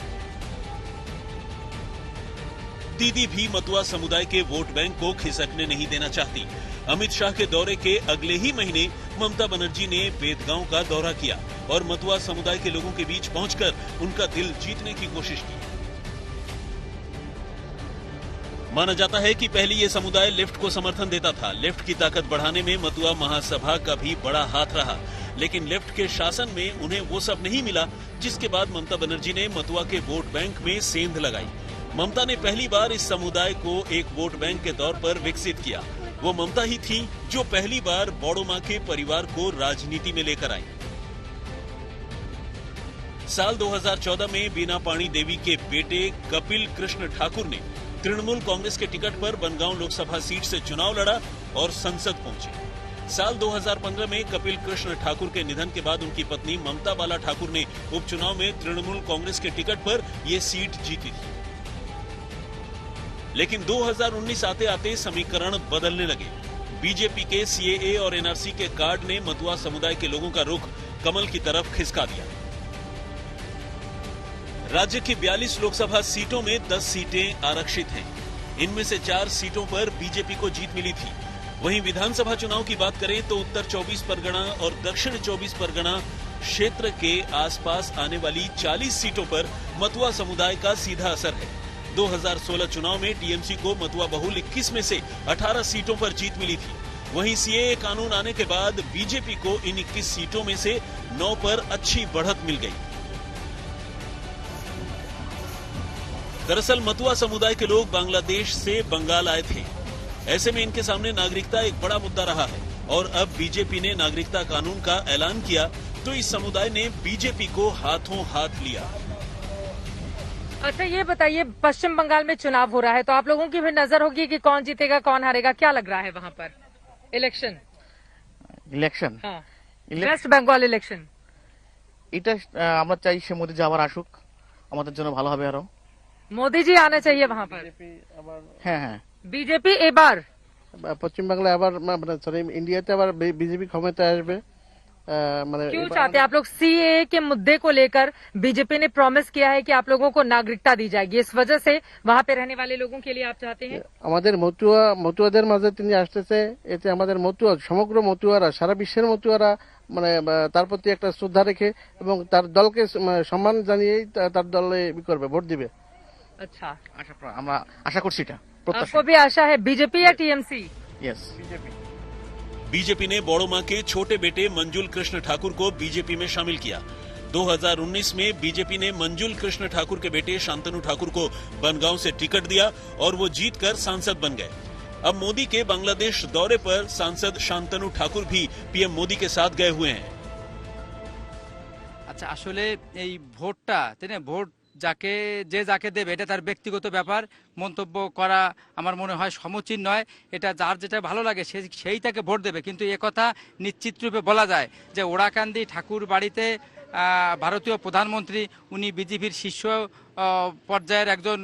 दीदी भी मतुआ समुदाय के वोट बैंक को खिसकने नहीं देना चाहती। अमित शाह के दौरे के अगले ही महीने ममता बनर्जी ने बेदगांव का दौरा किया और मतुआ समुदाय के लोगों के बीच पहुंचकर उनका दिल जीतने की कोशिश की। माना जाता है कि पहले ये समुदाय लिफ्ट को समर्थन देता था। लिफ्ट की ताकत बढ़ाने में मतुआ महासभा का भी बड़ा हाथ रहा, लेकिन लिफ्ट के शासन में उन्हें वो सब नहीं मिला, जिसके बाद ममता बनर्जी ने मतुआ के वोट बैंक में सेंध लगाई। ममता ने पहली बार इस समुदाय को एक वोट बैंक के तौर पर विकसित किया। वो ममता ही थी जो पहली बार बोडोमा के परिवार को राजनीति में लेकर आई। साल 2014 में बीना पाणी देवी के बेटे कपिल कृष्ण ठाकुर ने तृणमूल कांग्रेस के टिकट पर बनगांव लोकसभा सीट से चुनाव लड़ा और संसद पहुंचे। साल 2015 में कपिल कृष्ण ठाकुर के निधन के बाद उनकी पत्नी ममता बाला ठाकुर ने उपचुनाव में तृणमूल कांग्रेस के टिकट पर ये सीट जीती थी। लेकिन 2019 आते आते समीकरण बदलने लगे। बीजेपी के सीएए और एनआरसी के कार्ड ने मतुआ समुदाय के लोगों का रुख कमल की तरफ खिसका दिया। राज्य की 42 लोकसभा सीटों में 10 सीटें आरक्षित हैं। इनमें से 4 सीटों पर बीजेपी को जीत मिली थी। वहीं विधानसभा चुनाव की बात करें तो उत्तर 24 परगना और दक्षिण 24 परगना क्षेत्र के आसपास आने वाली 40 सीटों पर मतुआ समुदाय का सीधा असर है। 2016 चुनाव में टीएमसी को मतुआ बहुल 21 में से 18 सीटों पर जीत मिली थी। वहीं सीएए कानून आने के बाद बीजेपी को इन 21 सीटों में से 9 पर अच्छी बढ़त मिल गई। दरअसल मतुआ समुदाय के लोग बांग्लादेश से बंगाल आए थे। ऐसे में इनके सामने नागरिकता एक बड़ा मुद्दा रहा है और अब बीजेपी ने नागरिकता कानून का ऐलान किया तो इस समुदाय ने बीजेपी को हाथों हाथ लिया। अच्छा, ये बताइए, पश्चिम बंगाल में चुनाव हो रहा है तो आप लोगों की भी नजर होगी कि कौन जीतेगा कौन हारेगा, क्या लग रहा है वहाँ पर? इलेक्शन हाँ, वेस्ट বেঙ্গল ইলেকশন এটা আমরা চাই সে মোদি যে আবার আসুক, আমাদের জন্য ভালো হবে। আরো मोदी जी आना चाहिए वहाँ पर। হ্যাঁ হ্যাঁ, बीजेपी এবার পশ্চিম বাংলায় আবার সরি ইন্ডিয়াতে আবার বিজেপি ক্ষমতায় আসবে। क्यों चाहते हैं आप लोग? सीएए के मुद्दे को लेकर बीजेपी ने प्रॉमिस किया है कि आप लोगों को नागरिकता दी जाएगी, इस वजह से वहाँ पे रहने वाले लोगों के लिए आप चाहते हैं? আমাদের মতুয়াদের মাঝে তিনি আসতেছে, এতে আমাদের মতুয়া সমগ্র মতুয়ারা সারা বিশ্বের মতুয়ারা তার প্রতি একটা শ্রদ্ধা রেখে এবং তার দলকে সম্মান জানিয়েই তার দলে করবে, ভোট দিবে। अच्छा, আমরা আশা করছি এটা। आपको भी आशा है? बीजेपी या टीएमसी? यस, बीजेपी ने बोडोमा के छोटे बेटे मंजुल कृष्ण ठाकुर को बीजेपी में शामिल किया। 2019 में बीजेपी ने मंजुल कृष्ण ठाकुर के बेटे शांतनु ठाकुर को बनगांव से टिकट दिया और वो जीतकर सांसद बन गए। अब मोदी के बांग्लादेश दौरे पर सांसद शांतनु ठाकुर भी पीएम मोदी के साथ गए हुए हैं। अच्छा, আসলে এই ভোটটা ভোট যাকে দেবে এটা তার ব্যক্তিগত ব্যাপার। মন্তব্য করা আমার মনে হয় সমীচীন নয়। এটা যার যেটা ভালো লাগে সেই তাকে ভোট দেবে, কিন্তু একথা নিশ্চিত রূপে বলা যায় যে ওড়াকান্দি ঠাকুর বাড়িতে ভারতীয় প্রধানমন্ত্রী, উনি বিজেপির শীর্ষ পর্যায়ের একজন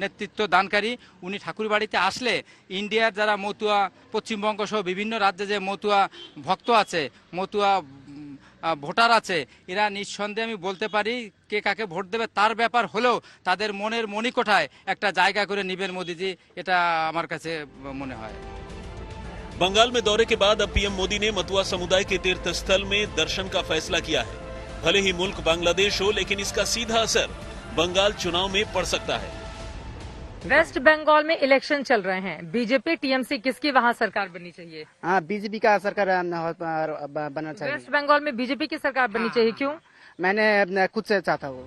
নেতৃত্ব দানকারী, উনি ঠাকুর বাড়িতে আসলে ইন্ডিয়ার যারা মতুয়া, পশ্চিমবঙ্গ সহ বিভিন্ন রাজ্যে যে মতুয়া ভক্ত আছে, মতুয়া ভোটার আছে, এরা নিঃসন্দেহে আমি বলতে পারি কে কাকে ভোট দেবে তার ব্যাপার হলেও তাদের মনের মণিকোঠায় একটা জায়গা করে নেবেন মোদিজি, এটা আমার কাছে মনে হয়। बंगाल में दौरे के बाद अब पीएम मोदी ने मतुआ समुदाय के तीर्थ स्थल में दर्शन का फैसला किया है। भले ही मुल्क बांग्लादेश हो, लेकिन इसका सीधा असर बंगाल चुनाव में पड़ सकता है। वेस्ट बंगाल में इलेक्शन चल रहे हैं, बीजेपी टीएमसी किसकी वहाँ सरकार बननी चाहिए? हाँ, बीजेपी का सरकार बनना चाहिए। वेस्ट बंगाल में बीजेपी की सरकार बननी चाहिए, क्यों? मैंने खुद से चाहता हूँ।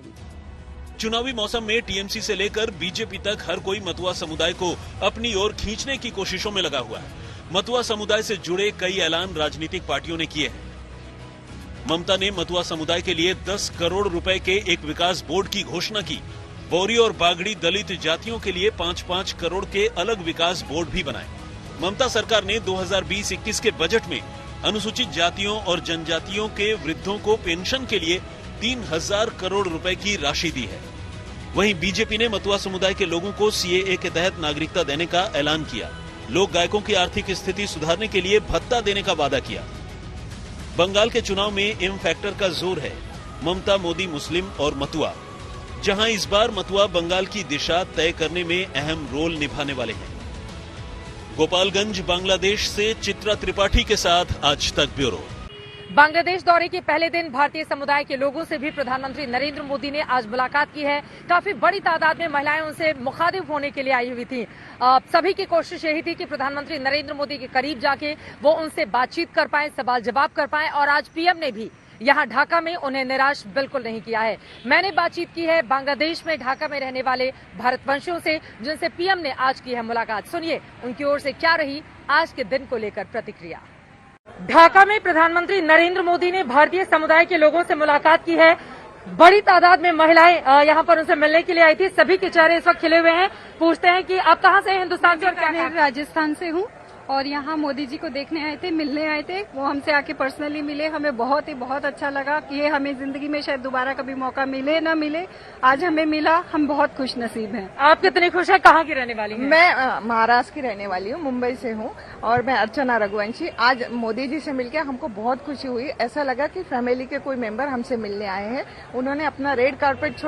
चुनावी मौसम में टीएमसी से लेकर बीजेपी तक हर कोई मतुआ समुदाय को अपनी ओर खींचने की कोशिशों में लगा हुआ है। मतुआ समुदाय से जुड़े कई ऐलान राजनीतिक पार्टियों ने किए हैं। ममता ने मतुआ समुदाय के लिए 10 करोड़ रुपए के एक विकास बोर्ड की घोषणा की। बोरी और बागड़ी दलित जातियों के लिए 5-5 करोड़ के अलग विकास बोर्ड भी बनाए। ममता सरकार ने 2020-21 के बजट में अनुसूचित जातियों और जनजातियों के वृद्धों को पेंशन के लिए 3000 करोड़ रुपए की राशि दी है। वहीं बीजेपी ने मतुआ समुदाय के लोगों को सीएए के तहत नागरिकता देने का ऐलान किया। लोक गायकों की आर्थिक स्थिति सुधारने के लिए भत्ता देने का वादा किया। बंगाल के चुनाव में एम फैक्टर का जोर है। ममता मोदी मुस्लिम और मतुआ, जहां इस बार मतुआ बंगाल की दिशा तय करने में अहम रोल निभाने वाले हैं। गोपालगंज, बांग्लादेश से चित्रा त्रिपाठी के साथ आज तक ब्यूरो। बांग्लादेश दौरे के पहले दिन भारतीय समुदाय के लोगों से भी प्रधानमंत्री नरेंद्र मोदी ने आज मुलाकात की है। काफी बड़ी तादाद में महिलाएं उनसे मुखातिब होने के लिए आई हुई थी। सभी की कोशिश यही थी कि प्रधानमंत्री नरेंद्र मोदी के करीब जाके वो उनसे बातचीत कर पाए, सवाल जवाब कर पाए, और आज पीएम ने भी यहाँ ढाका में उन्हें निराश बिल्कुल नहीं किया है। मैंने बातचीत की है बांग्लादेश में ढाका में रहने वाले भारतवंशियों से, जिनसे पीएम ने आज की है मुलाकात। सुनिए उनकी ओर से क्या रही आज के दिन को लेकर प्रतिक्रिया। ढाका में प्रधानमंत्री नरेंद्र मोदी ने भारतीय समुदाय के लोगों से मुलाकात की है। बड़ी तादाद में महिलाएं यहाँ पर उनसे मिलने के लिए आई थी। सभी के चेहरे इस वक्त खिले हुए हैं। पूछते हैं कि आप कहाँ से हैं हिंदुस्तान से? और क्या मैं राजस्थान से हूँ और यहाँ मोदी जी को देखने आए थे, मिलने आए थे। वो हमसे आके पर्सनली मिले, हमें बहुत अच्छा लगा कि ये हमें जिंदगी में शायद दोबारा कभी मौका मिले ना मिले, आज हमें मिला। हम बहुत खुश नसीब हैं। आप कितनी खुश हैं? कहाँ की रहने वाली हैं? मैं महाराष्ट्र की रहने वाली हूँ, मुंबई से हूँ, और मैं अर्चना रघुवंशी। आज मोदी जी से मिलकर हमको बहुत खुशी हुई। ऐसा लगा कि फैमिली के कोई मेंबर हमसे मिलने आए हैं। उन्होंने अपना रेड कार्पेट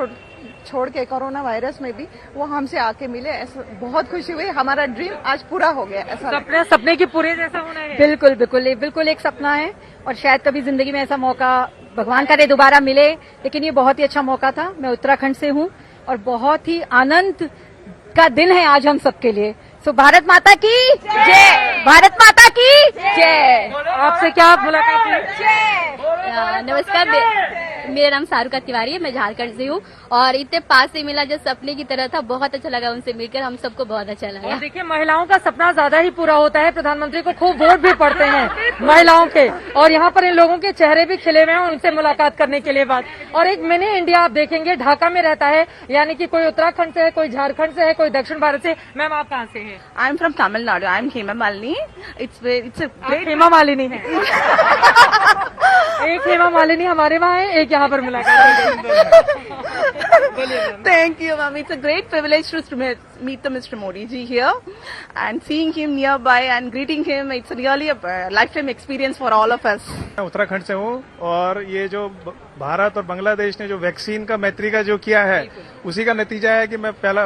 छोड़ के कोरोना वायरस में भी वो हमसे आके मिले। ऐसा बहुत खुशी हुई। हमारा ड्रीम आज पूरा हो गया। ऐसा सपने की पूरे जैसा होना है। बिल्कुल एक सपना है और शायद कभी जिंदगी में ऐसा मौका भगवान करे दोबारा मिले, लेकिन ये बहुत ही अच्छा मौका था। मैं उत्तराखंड से हूँ और बहुत ही आनंद का दिन है आज हम सबके लिए। सो भारत माता की जय, भारत माता की जय। आपसे क्या मुलाकात हुई? नमस्कार, मेरा नाम सारुका तिवारी है, मैं झारखंड से हूँ और इतने पास से मिला जो सपने की तरह था। बहुत अच्छा लगा उनसे मिलकर, हम सबको बहुत अच्छा लगा। और देखिए महिलाओं का सपना ज्यादा ही पूरा होता है। प्रधानमंत्री को खूब वोट भी पड़ते हैं महिलाओं के, और यहाँ पर इन लोगों के चेहरे भी खिले हुए हैं उनसे मुलाकात करने के लिए बात। और एक मिनी इंडिया आप देखेंगे ढाका में रहता है, यानी कि कोई उत्तराखंड से है, कोई झारखंड से है, कोई दक्षिण भारत से। मैम आप कहाँ से हैं? I am from Tamil Nadu. I am Hema Malini. It's great. Hema Malini है एक हेमा मालिनी हमारे वहाँ है, एक यहाँ पर मुलाकात Thank you, ma'am. It's a great privilege to meet the Mr. Modi ji here and seeing him nearby and greeting him. It's really a lifetime experience for all of us. मैं उत्तराखंड से हूँ और ये जो भारत और बांग्लादेश ने जो वैक्सीन का मैत्री का जो किया है, उसी का नतीजा है कि मैं पहला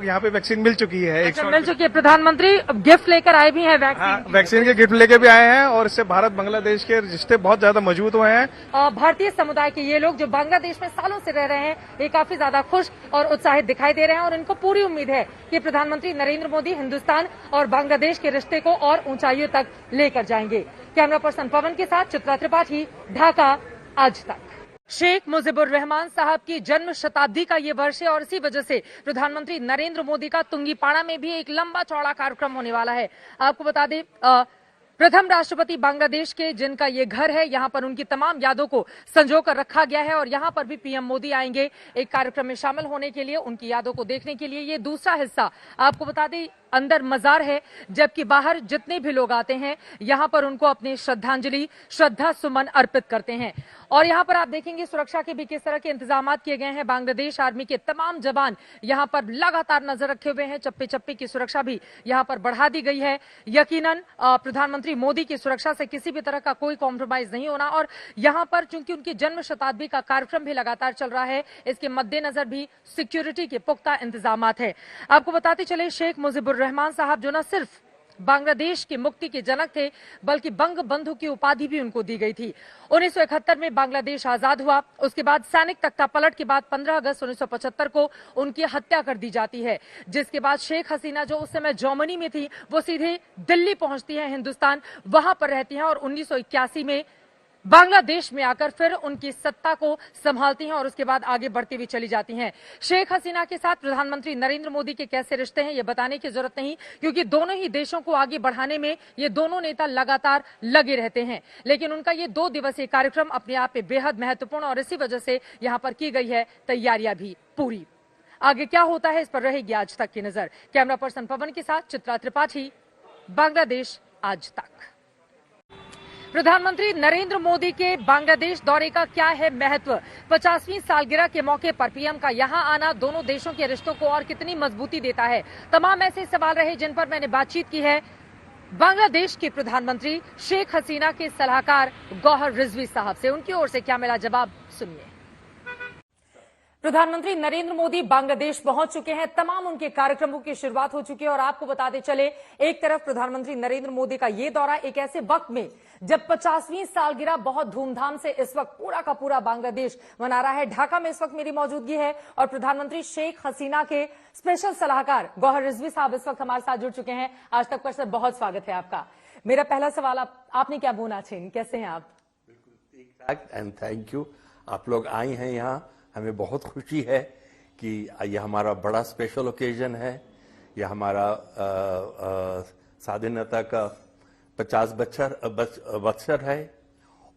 यहाँ पे वैक्सीन मिल चुकी है। मिल चुकी है। प्रधानमंत्री गिफ्ट लेकर आए भी हैं वैक्सीन। वैक्सीन के गिफ्ट लेकर भी आए हैं और इससे भारत बांग्लादेश के रिश्ते बहुत ज्यादा मजबूत हुए हैं। भारतीय समुदाय के ये लोग जो बांग्लादेश में सालों से रह रहे हैं, ये काफी ज्यादा खुश और उत्साहित दिखाई दे रहे हैं और इनको पूरी उम्मीद है कि प्रधानमंत्री नरेंद्र मोदी हिंदुस्तान और बांग्लादेश के रिश्ते को और ऊंचाइयों तक लेकर जाएंगे। कैमरा पर्सन पवन के साथ चित्रा त्रिपाठी, ढाका, आज तक। शेख मुजीबुर रहमान साहब की जन्म शताब्दी का ये वर्ष है और इसी वजह से प्रधानमंत्री नरेंद्र मोदी का तुंगीपाड़ा में भी एक लंबा चौड़ा कार्यक्रम होने वाला है। आपको बता दें प्रथम राष्ट्रपति बांग्लादेश के जिनका ये घर है, यहाँ पर उनकी तमाम यादों को संजो कर रखा गया है और यहाँ पर भी पीएम मोदी आएंगे एक कार्यक्रम में शामिल होने के लिए, उनकी यादों को देखने के लिए। ये दूसरा हिस्सा आपको बता दें अंदर मजार है, जबकि बाहर जितने भी लोग आते हैं यहाँ पर उनको अपनी श्रद्धांजलि, श्रद्धा सुमन अर्पित करते हैं। और यहाँ पर आप देखेंगे सुरक्षा के भी किस तरह के इंतजाम किए गए हैं। बांग्लादेश आर्मी के तमाम जवान यहाँ पर लगातार नजर रखे हुए हैं। चप्पे चप्पे की सुरक्षा भी यहाँ पर बढ़ा दी गई है। यकीनन प्रधानमंत्री मोदी की सुरक्षा से किसी भी तरह का कोई कॉम्प्रोमाइज नहीं होना। और यहाँ पर चूंकि उनकी जन्म शताब्दी का कार्यक्रम भी लगातार चल रहा है, इसके मद्देनजर भी सिक्योरिटी के पुख्ता इंतजाम है। आपको बताते चले शेख मुजीबुर रहमान साहब जो न सिर्फ बांग्लादेश की मुक्ति के जनक थे, बल्कि बंग बंधु की उपाधि भी उनको दी गई थी। 1971 में बांग्लादेश आजाद हुआ। उसके बाद सैनिक तख्ता पलट के बाद 15 अगस्त 1975 को उनकी हत्या कर दी जाती है, जिसके बाद शेख हसीना जो उस समय जर्मनी में थी, वो सीधे दिल्ली पहुंचती है, हिंदुस्तान, वहां पर रहती हैं और 1981 में बांग्लादेश में आकर फिर उनकी सत्ता को संभालती हैं और उसके बाद आगे बढ़ती हुई चली जाती हैं। शेख हसीना के साथ प्रधानमंत्री नरेंद्र मोदी के कैसे रिश्ते हैं ये बताने की जरूरत नहीं, क्योंकि दोनों ही देशों को आगे बढ़ाने में ये दोनों नेता लगातार लगे रहते हैं। लेकिन उनका ये 2 दिवसीय कार्यक्रम अपने आप में बेहद महत्वपूर्ण और इसी वजह से यहाँ पर की गई है तैयारियां भी पूरी। आगे क्या होता है इस पर रहेगी आज तक की नजर। कैमरा पर्सन पवन के साथ चित्रा त्रिपाठी, बांग्लादेश आज तक। प्रधानमंत्री नरेंद्र मोदी के बांग्लादेश दौरे का क्या है महत्व? 50वीं सालगिरह के मौके पर पीएम का यहां आना दोनों देशों के रिश्तों को और कितनी मजबूती देता है? तमाम ऐसे सवाल रहे जिन पर मैंने बातचीत की है बांग्लादेश के प्रधानमंत्री शेख हसीना के सलाहकार गौहर रिजवी साहब से। उनकी ओर से क्या मिला जवाब, सुनिए। प्रधानमंत्री नरेंद्र मोदी बांग्लादेश पहुंच चुके हैं। तमाम उनके कार्यक्रमों की शुरुआत हो चुकी है और आपको बताते चले, एक तरफ प्रधानमंत्री नरेंद्र मोदी का ये दौरा एक ऐसे वक्त में जब 50वीं सालगिरह बहुत धूमधाम से इस वक्त पूरा का पूरा बांग्लादेश मना रहा है। ढाका में इस वक्त मेरी मौजूदगी है और प्रधानमंत्री शेख हसीना के स्पेशल सलाहकार गौहर रिजवी साहब इस वक्त हमारे साथ जुड़ चुके हैं। आज तक पर सर बहुत स्वागत है आपका। मेरा पहला सवाल, आपने क्या बोना चाहिए, कैसे हैं आप? एंड थैंक यू, आप लोग आए हैं यहाँ, हमें बहुत खुशी है कि यह हमारा बड़ा स्पेशल ओकेजन है। यह हमारा स्वाधीनता का 50 बच्चर है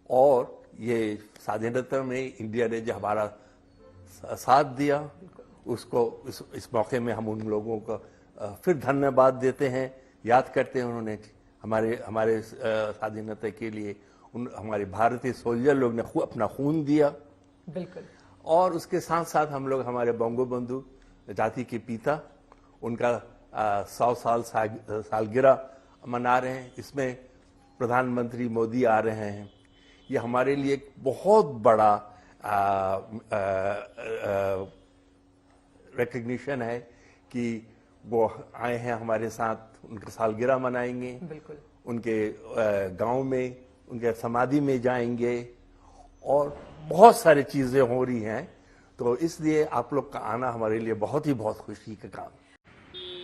और ये स्वाधीनता में इंडिया ने जो हमारा साथ दिया उसको इस मौके में हम उन लोगों को फिर धन्यवाद देते हैं, याद करते हैं उन्होंने हमारे स्वाधीनता के लिए हमारे भारतीय सोल्जर लोग ने अपना खून दिया। बिल्कुल। और उसके साथ साथ हम लोग हमारे बंगबंधु जाति के पिता उनका 100 साल सालगिरह मना रहे हैं। इसमें प्रधानमंत्री मोदी आ रहे हैं। ये हमारे लिए एक बहुत बड़ा रिकग्निशन है कि वो आए हैं हमारे साथ, उनकी सालगिरह मनाएंगे। बिल्कुल। उनके गांव में, उनके समाधि में जाएंगे और बहुत सारी चीजें हो रही हैं। तो इसलिए आप लोग का आना हमारे लिए बहुत खुशी का काम।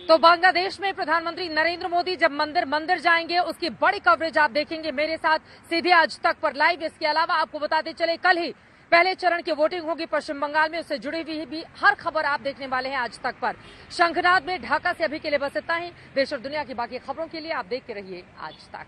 तो बांग्लादेश में प्रधानमंत्री नरेंद्र मोदी जब मंदिर जाएंगे उसकी बड़ी कवरेज आप देखेंगे मेरे साथ सीधे आज तक पर लाइव। इसके अलावा आपको बताते चले, कल ही पहले चरण की वोटिंग होगी पश्चिम बंगाल में, उससे जुड़ी हुई भी हर खबर आप देखने वाले हैं आज तक पर। शंखनाद में ढाका से अभी के लिए बस इतना ही। देश और दुनिया की बाकी खबरों के लिए आप देखते रहिए आज तक।